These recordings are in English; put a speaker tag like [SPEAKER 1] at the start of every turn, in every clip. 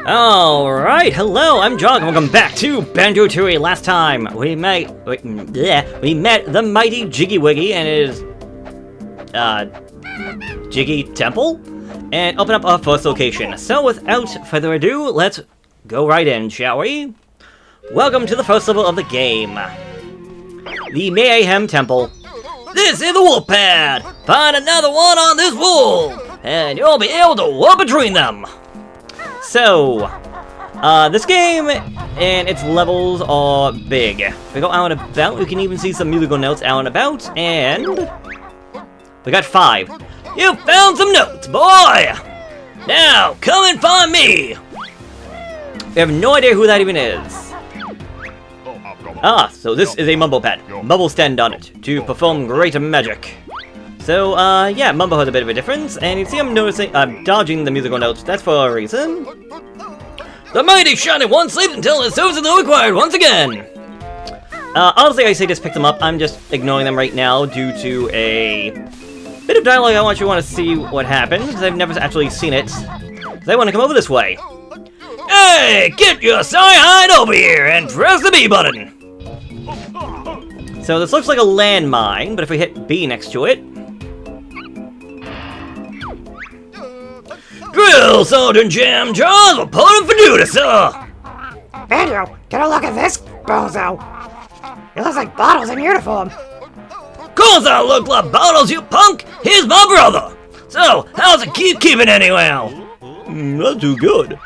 [SPEAKER 1] Alright, hello, I'm Jog, and welcome back to Banjo-Tooie. Last time, we met the mighty Jiggy Wiggy and his, Jiggy Temple, and open up our first location. So without further ado, let's go right in, shall we? Welcome to the first level of the game. The Mayahem Temple. This is the wolf pad! Find another one on this wall, and you'll be able to walk between them. So, this game and its levels are big. If we go out and about, we can even see some musical notes out and about, and we got 5. You found some notes, boy! Now, come and find me! We have no idea who that even is. Ah, so this is a Mumbo pad. Mumbo stand on it to perform great magic. So, yeah, Mumbo has a bit of a difference, and you see I'm dodging the musical notes. That's for a reason. The mighty shining one sleeps until his services are required once again! Honestly, I say just pick them up. I'm just ignoring them right now due to a bit of dialogue I want to see what happens, because I've never actually seen it. Because I want to come over this way. Hey, get your side over here and press the B button! So this looks like a landmine, but if we hit B next to it... Drill Sergeant Jam Jaws reporting for duty, sir!
[SPEAKER 2] Banjo, get a look at this bozo. He looks like Bottles in uniform.
[SPEAKER 1] Course I look like Bottles, you punk! He's my brother! So, how's it keeping anyhow? Not too good.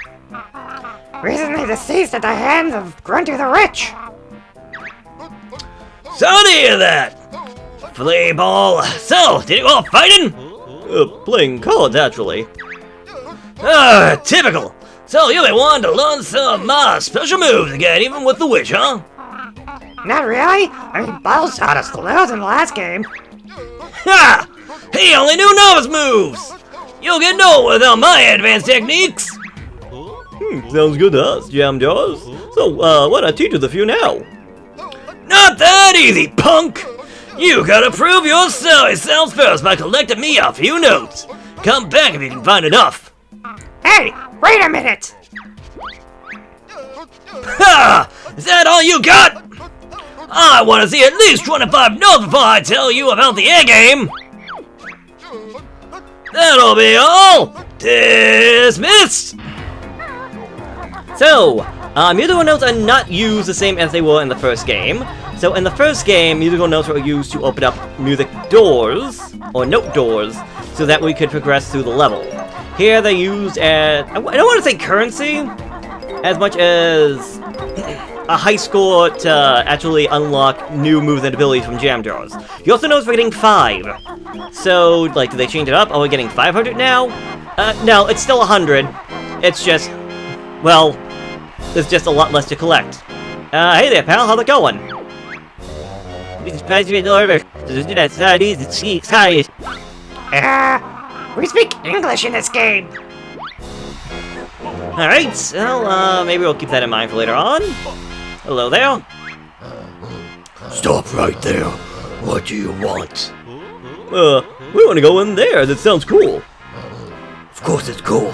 [SPEAKER 2] Recently deceased at the hands of Grunty the Rich.
[SPEAKER 1] Sorry to hear that! Flea ball. So, did you go fighting? Playing cards, actually. Typical! So you'll be wanting to learn some of my special moves again, even with the witch, huh?
[SPEAKER 2] Not really. I mean, Bottles taught us to lose in the last game.
[SPEAKER 1] Ha! He only knew novice moves! You'll get nowhere without my advanced techniques! Sounds good to us, Jam Jaws. So, why not teach us a few now? Not that easy, punk! You gotta prove your self first by collecting me a few notes. Come back if you can find enough.
[SPEAKER 2] Hey, wait a minute!
[SPEAKER 1] Ha! Is that all you got? I want to see at least 25 notes before I tell you about the air game! That'll be all! Dismissed! So, musical notes are not used the same as they were in the first game. So in the first game, musical notes were used to open up music doors, or note doors, so that we could progress through the level. Here they're used as, I don't want to say currency, as much as a high score to actually unlock new moves and abilities from Jam Jaws. You also notice we're getting 5. So, like, do they change it up? Are we getting 500 now? No, it's still 100. It's just, well, there's just a lot less to collect. Hey there, pal, how's it going?
[SPEAKER 2] We speak English in this game.
[SPEAKER 1] Alright, well, maybe we'll keep that in mind for later on. Hello there. Stop right there. What do you want? We want to go in there. That sounds cool. Of course it's cool.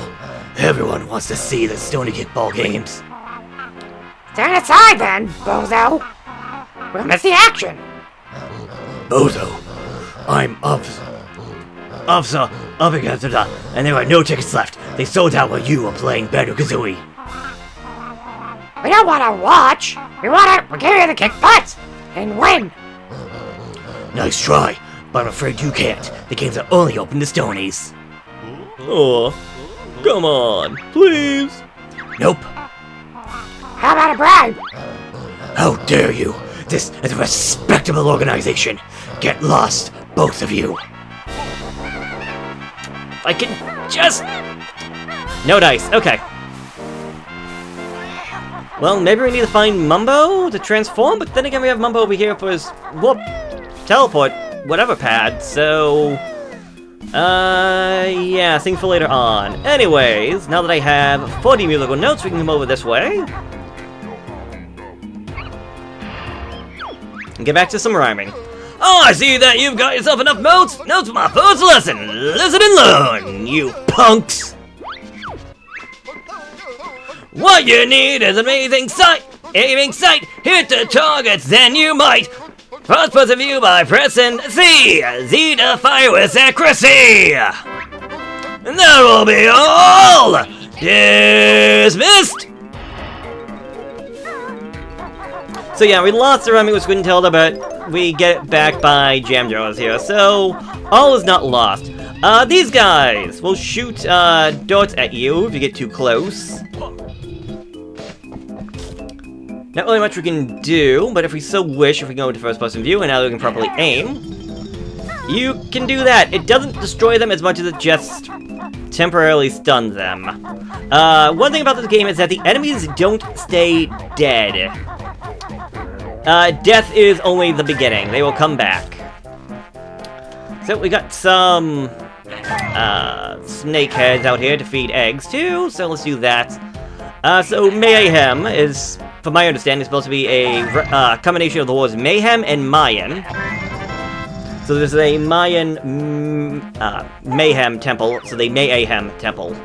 [SPEAKER 1] Everyone wants to see the Stony Kickball games.
[SPEAKER 2] Stand aside then, bozo. We'll miss the action.
[SPEAKER 1] Bozo, I'm Officer up against the dot, and there are no tickets left. They sold out while you were playing Banjo-Kazooie.
[SPEAKER 2] We don't want to watch. We want to give you the kick butt and win.
[SPEAKER 1] Nice try, but I'm afraid you can't. The games are only open to Stonies. Oh, come on, please. Nope.
[SPEAKER 2] How about a bribe?
[SPEAKER 1] How dare you? This is a respectable organization. Get lost, both of you. If I can just... No dice, okay. Well, maybe we need to find Mumbo to transform, but then again we have Mumbo over here for his whoop, teleport, whatever pad, so... yeah, thing for later on. Anyways, now that I have 40 musical notes, we can come over this way. And get back to some rhyming. Oh, I see that you've got yourself enough notes for my first lesson. Listen and learn, you punks. What you need is an aiming sight. Hit the targets, then you might. First person view by pressing Z. Z to fire with accuracy. And that will be all. Dismissed. So yeah, we lost the Rummy with Squid and Tilda, but we get it back by Jam Jaws here, so all is not lost. These guys will shoot darts at you if you get too close. Not really much we can do, but if we so wish, if we go into first-person view and now we can properly aim, you can do that. It doesn't destroy them as much as it just temporarily stuns them. One thing about this game is that the enemies don't stay dead. Death is only the beginning. They will come back. So we got some snake heads out here to feed eggs too, so let's do that. So Mayahem is, from my understanding, supposed to be a combination of the words Mayhem and Mayan. So there's a Mayan Mayhem Temple, so the Mayahem Temple.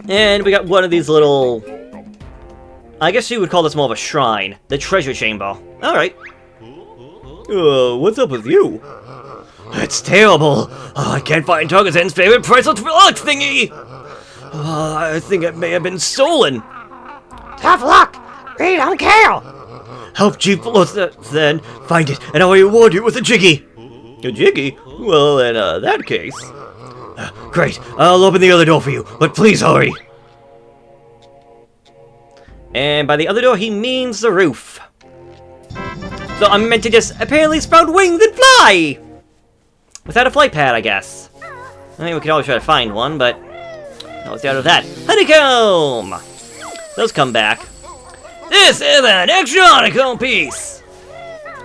[SPEAKER 1] And we got one of these little... I guess you would call this more of a shrine. The treasure chamber. Alright. What's up with you? It's terrible. I can't find Targazen's favorite priceless relic thingy. I think it may have been stolen.
[SPEAKER 2] Tough luck. We don't care.
[SPEAKER 1] Help Chief then find it, and I'll reward you with a jiggy. A jiggy? Well, in that case... great. I'll open the other door for you, but please hurry. And by the other door, he means the roof. So I'm meant to just apparently sprout wings and fly! Without a flight pad, I guess. I mean, we could always try to find one, but... no, it's out of that. Honeycomb! Those come back. This is an extra honeycomb piece!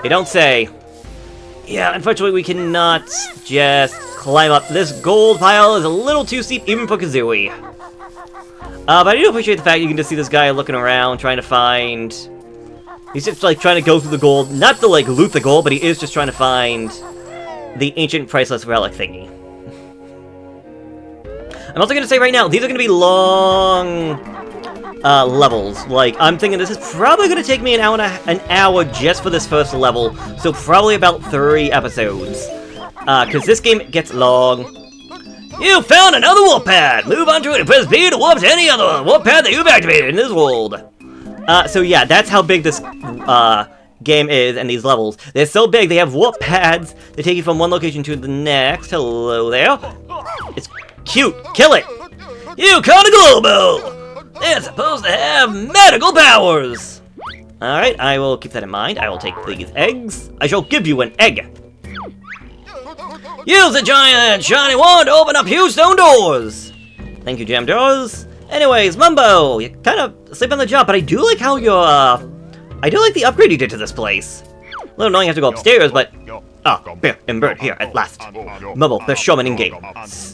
[SPEAKER 1] They don't say. Yeah, unfortunately, we cannot just climb up. This gold pile is a little too steep, even for Kazooie. But I do appreciate the fact you can just see this guy looking around, trying to find... he's just, like, trying to go through the gold. Not to, like, loot the gold, but he is just trying to find the ancient priceless relic thingy. I'm also going to say right now, these are going to be long levels. Like, I'm thinking this is probably going to take me an hour just for this first level. So probably about 3 episodes. Because this game gets long. You found another warp pad! Move on to it and press B to warp to any other warp pad that you've activated in this world. So yeah, that's how big this game is and these levels. They're so big, they have warp pads that take you from one location to the next. Hello there. It's cute. Kill it. You caught a globo! They're supposed to have medical powers! Alright, I will keep that in mind. I will take these eggs. I shall give you an egg. Use the giant shiny wand to open up huge stone doors! Thank you, Jam Jaws. Anyways, Mumbo, you kind of sleep on the job, but I do like how you're, I do like the upgrade you did to this place. A little annoying you have to go upstairs, but... Bear and Bird here at last. Mumbo, best showman in game.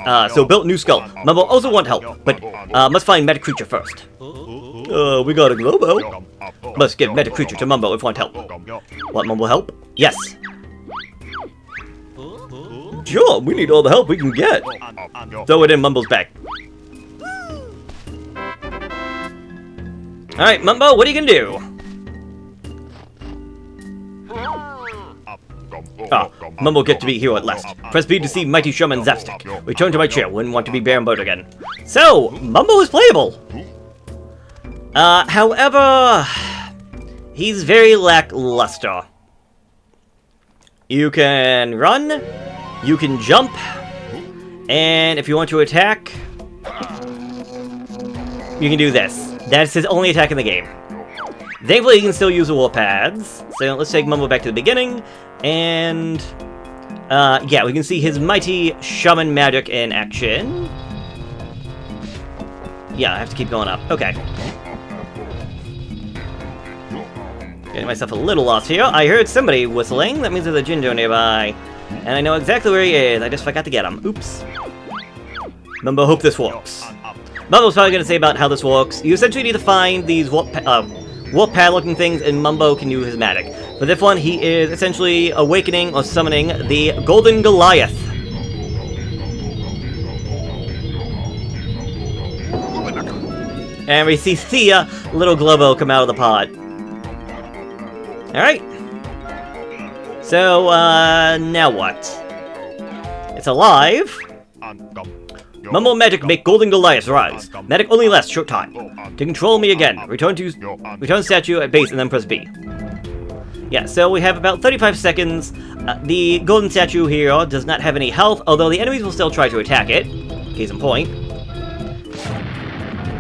[SPEAKER 1] So built new skull. Mumbo also want help, but must find meta creature first. We got a Globo. Must give meta creature to Mumbo if want help. Want Mumbo help? Yes. Sure, we need all the help we can get. Throw it in Mumbo's bag. Alright, Mumbo, what are you gonna do? Mumbo get to be here at last. Press B to see Mighty Showman Zapstick. Return to my chair when want to be Bear and Bird again. So, Mumbo is playable. However, he's very lackluster. You can run, you can jump, and if you want to attack, you can do this. That's his only attack in the game. Thankfully, you can still use the warp pads. So let's take Mumbo back to the beginning, and yeah, we can see his mighty shaman magic in action. Yeah, I have to keep going up. Okay. Getting myself a little lost here. I heard somebody whistling. That means there's a Jinjo nearby. And I know exactly where he is. I just forgot to get him. Oops. Mumbo, hope this works. Mumbo's probably going to say about how this works. You essentially need to find these warp pad looking things, and Mumbo can use his magic. For this one, he is essentially awakening or summoning the Golden Goliath. And we see the little Globo come out of the pot. Alright. So, now what? It's alive. Mumble magic make golden Goliaths rise. Magic only lasts short time. To control me again, return statue at base and then press B. Yeah, so we have about 35 seconds. The golden statue here does not have any health, although the enemies will still try to attack it. Case in point.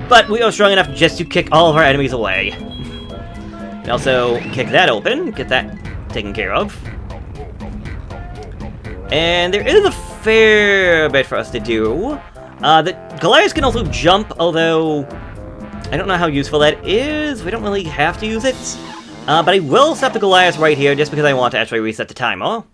[SPEAKER 1] But we are strong enough just to kick all of our enemies away. And also kick that open, get that taken care of. And there is a fair bit for us to do. The Goliath can also jump, although I don't know how useful that is. We don't really have to use it. But I will set the Goliath right here just because I want to actually reset the timer.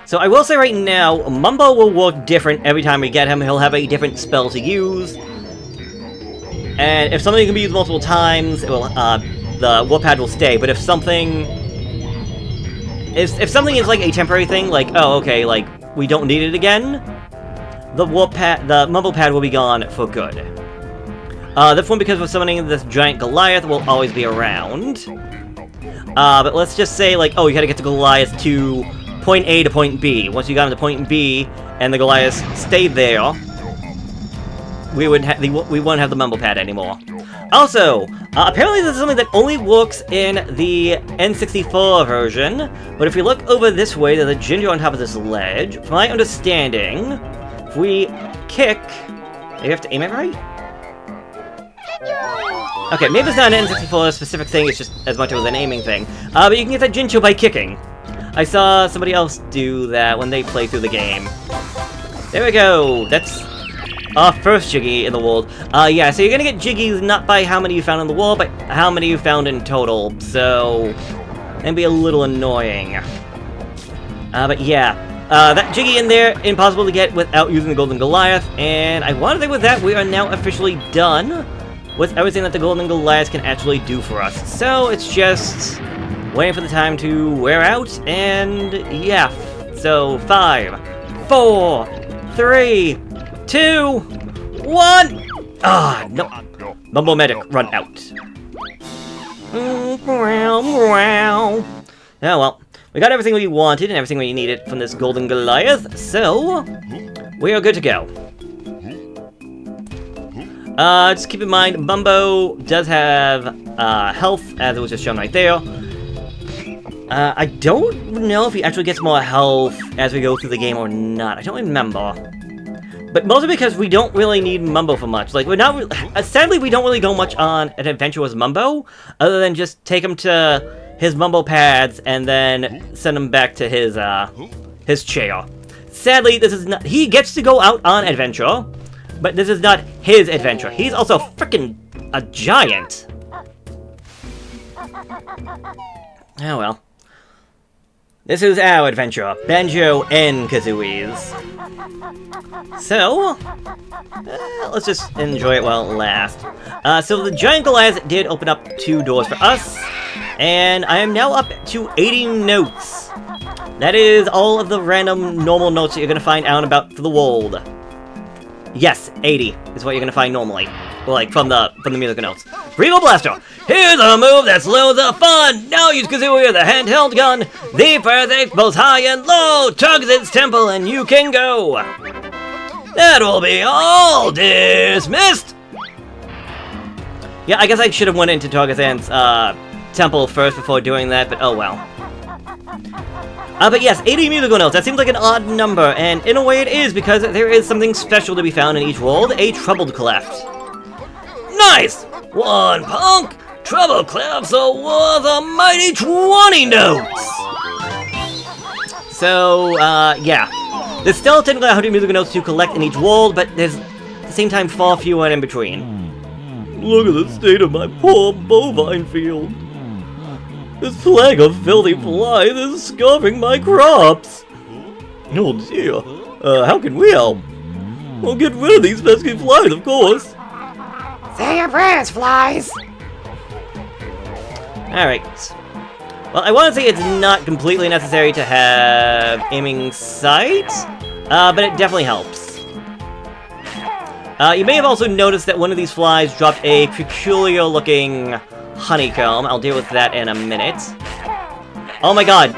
[SPEAKER 1] So I will say right now, Mumbo will work different every time we get him. He'll have a different spell to use. And if something can be used multiple times, it will, the warp pad will stay. But if something is like a temporary thing, like, oh, okay, like, we don't need it again, the Mumbo pad will be gone for good. This one, because we're summoning this giant Goliath, will always be around. But let's just say, like, oh, you gotta get the Goliath to point A to point B. Once you got him to point B, and the Goliath stayed there, we wouldn't have the Mumble pad anymore. Also, apparently this is something that only works in the N64 version, but if you look over this way, there's a ginger on top of this ledge. From my understanding, if we kick... You have to aim it right? Okay, maybe it's not an N64 specific thing, it's just as much as an aiming thing. But you can get that Jincho by kicking. I saw somebody else do that when they played through the game. There we go! That's our first Jiggy in the world. Yeah, so you're gonna get Jiggies not by how many you found in the world, but how many you found in total, so... That'd be a little annoying. But yeah. That Jiggy in there, impossible to get without using the Golden Goliath, and I want to say with that, we are now officially done with everything that the Golden Goliath can actually do for us. So, it's just waiting for the time to wear out, and yeah. So, 5, 4, 3, 2, 1! Ah, no. Mumbo Medic, run out. Oh, well. We got everything we wanted and everything we needed from this Golden Goliath, so we are good to go. Just keep in mind, Mumbo does have health, as it was just shown right there. I don't know if he actually gets more health as we go through the game or not. I don't remember. But mostly because we don't really need Mumbo for much. Like, we're not... sadly, we don't really go much on an adventure with Mumbo, other than just take him to his Mumbo pads and then send him back to his chair. Sadly, this is not... He gets to go out on adventure, but this is not his adventure. He's also frickin' a giant. Oh well. This is our adventure, Banjo and Kazooie's. So, let's just enjoy it while it lasts. So the giant Goliath did open up 2 doors for us, and I am now up to 80 notes. That is all of the random normal notes that you're gonna find out and about for the world. Yes, 80 is what you're gonna find normally. Well, like, from the musical notes. Primo Blaster! Here's a move that's loads of fun! Now use Kazooie with a handheld gun! The perfect both high and low! Targets its temple and you can go! That will be all dismissed! Yeah, I guess I should have went into Targazan's temple first before doing that, but oh well. But yes, 80 musical notes. That seems like an odd number, and in a way it is, because there is something special to be found in each world, a troubled cleft. Nice! 1 punk! Trouble clefts are worth a mighty 20 notes! So, yeah. There's still technically 100 musical notes to collect in each world, but there's, at the same time, far fewer in between. Look at the state of my poor bovine field. This plague of filthy flies is scarring my crops. Oh dear. How can we help? We'll get rid of these pesky flies, of course.
[SPEAKER 2] Say your prayers, flies!
[SPEAKER 1] Alright. Well, I want to say it's not completely necessary to have aiming sight, but it definitely helps. You may have also noticed that one of these flies dropped a peculiar-looking honeycomb. I'll deal with that in a minute. Oh my god!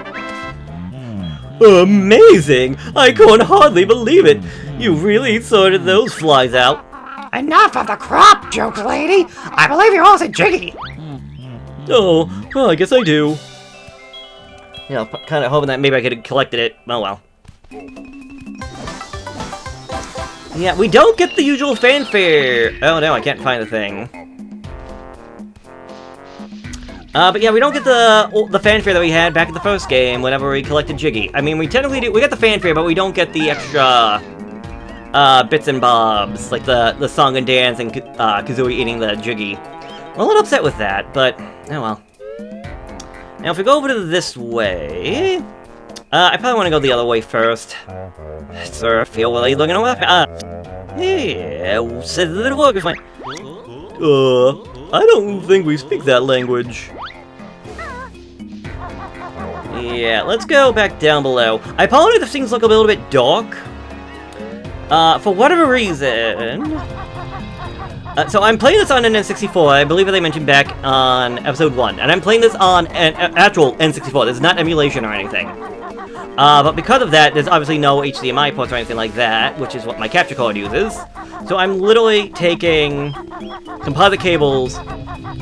[SPEAKER 1] Amazing! I can't hardly believe it! You really sorted those flies out.
[SPEAKER 2] Enough of the crop jokes, lady! I believe you all said Jiggy!
[SPEAKER 1] Oh, well, I guess I do. You know, kind of hoping that maybe I could have collected it. Oh well. Yeah, we don't get the usual fanfare! Oh no, I can't find the thing. But yeah, we don't get the fanfare that we had back in the first game whenever we collected Jiggy. I mean, we technically do, we get the fanfare, but we don't get the extra, bits and bobs, like the song and dance and, Kazooie eating the Jiggy. I'm a little upset with that, but, oh well. Now, if we go over to this way, I probably want to go the other way first. Sir, feel really looking away. Yeah, says the little orc. I don't think we speak that language. Yeah, let's go back down below. I apologize if things look a little bit dark. For whatever reason... so I'm playing this on an N64, I believe they mentioned back on episode 1. And I'm playing this on an actual N64, this is not emulation or anything. But because of that, there's obviously no HDMI ports or anything like that, which is what my capture card uses. So I'm literally taking composite cables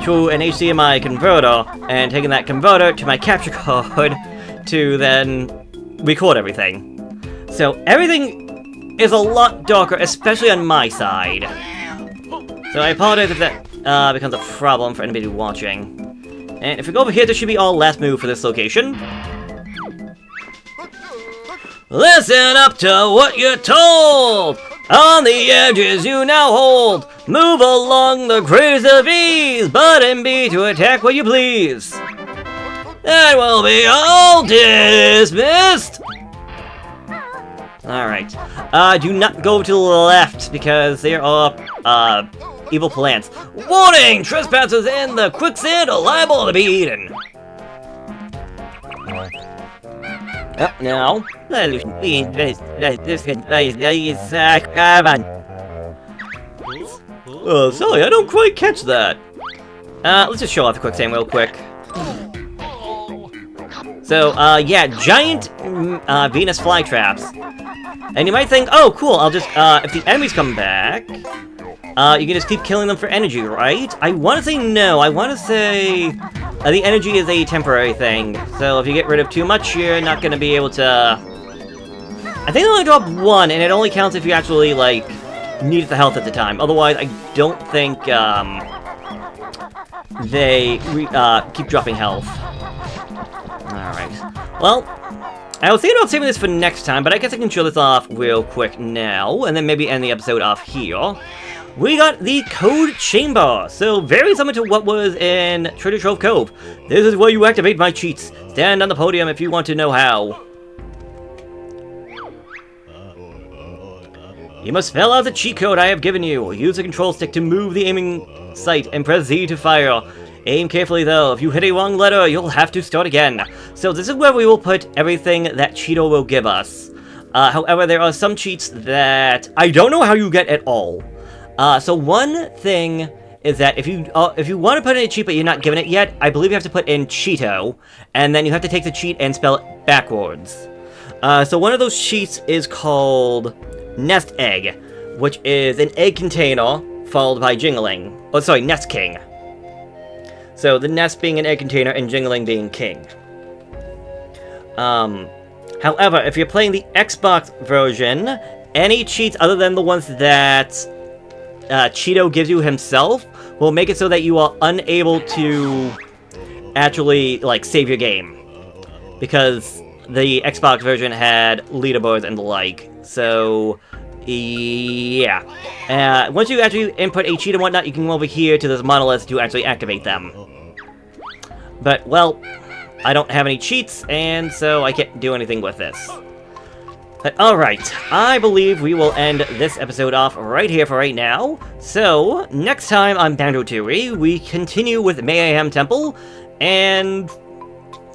[SPEAKER 1] to an HDMI converter, and taking that converter to my capture card to then record everything. So everything is a lot darker, especially on my side. So I apologize if that becomes a problem for anybody watching. And if we go over here, there should be our last move for this location. Listen up to what you're told! On the edges you now hold! Move along the graves of ease! Button B to attack what you please! That will be all dismissed! Alright. Do not go to the left, because there are, evil plants. Warning! Trespassers in the quicksand are liable to be eaten! Now. Sorry, I don't quite catch that. Let's just show off the quicksand real quick. So, yeah, giant Venus flytraps. And you might think, oh, cool, I'll just, if the enemies come back, you can just keep killing them for energy, right? I want to say no. I want to say the energy is a temporary thing. So if you get rid of too much, you're not going to be able to... I think they only drop one, and it only counts if you actually, like, need the health at the time. Otherwise, I don't think, they keep dropping health. Alright. Well, I was thinking about saving this for next time, but I guess I can show this off real quick now, and then maybe end the episode off here. We got the Code Chamber, so very similar to what was in Treasure Trove Cove. This is where you activate my cheats. Stand on the podium if you want to know how. You must spell out the cheat code I have given you. Use the control stick to move the aiming sight and press Z to fire. Aim carefully though. If you hit a wrong letter, you'll have to start again. So this is where we will put everything that Cheeto will give us. However, there are some cheats that I don't know how you get at all. So one thing is that if you want to put in a cheat but you're not given it yet, I believe you have to put in Cheeto, and then you have to take the cheat and spell it backwards. So one of those cheats is called Nest Egg, which is an egg container followed by Jingling. Oh, sorry, Nest King. So the nest being an egg container and Jingling being king. However, if you're playing the Xbox version, any cheats other than the ones that Cheeto gives you himself will make it so that you are unable to actually, like, save your game. Because the Xbox version had leaderboards and the like. So, yeah. Once you actually input a cheat and whatnot, you can go over here to this monolith to actually activate them. But, well, I don't have any cheats, and so I can't do anything with this. But, alright, I believe we will end this episode off right here for right now. So, next time on Banjo-Tooie, we continue with Mayahem Temple, and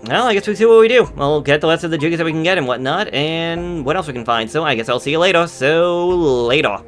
[SPEAKER 1] well, I guess we see what we do. We'll get the rest of the jiggies that we can get and whatnot, and what else we can find. So I guess I'll see you later. So, later.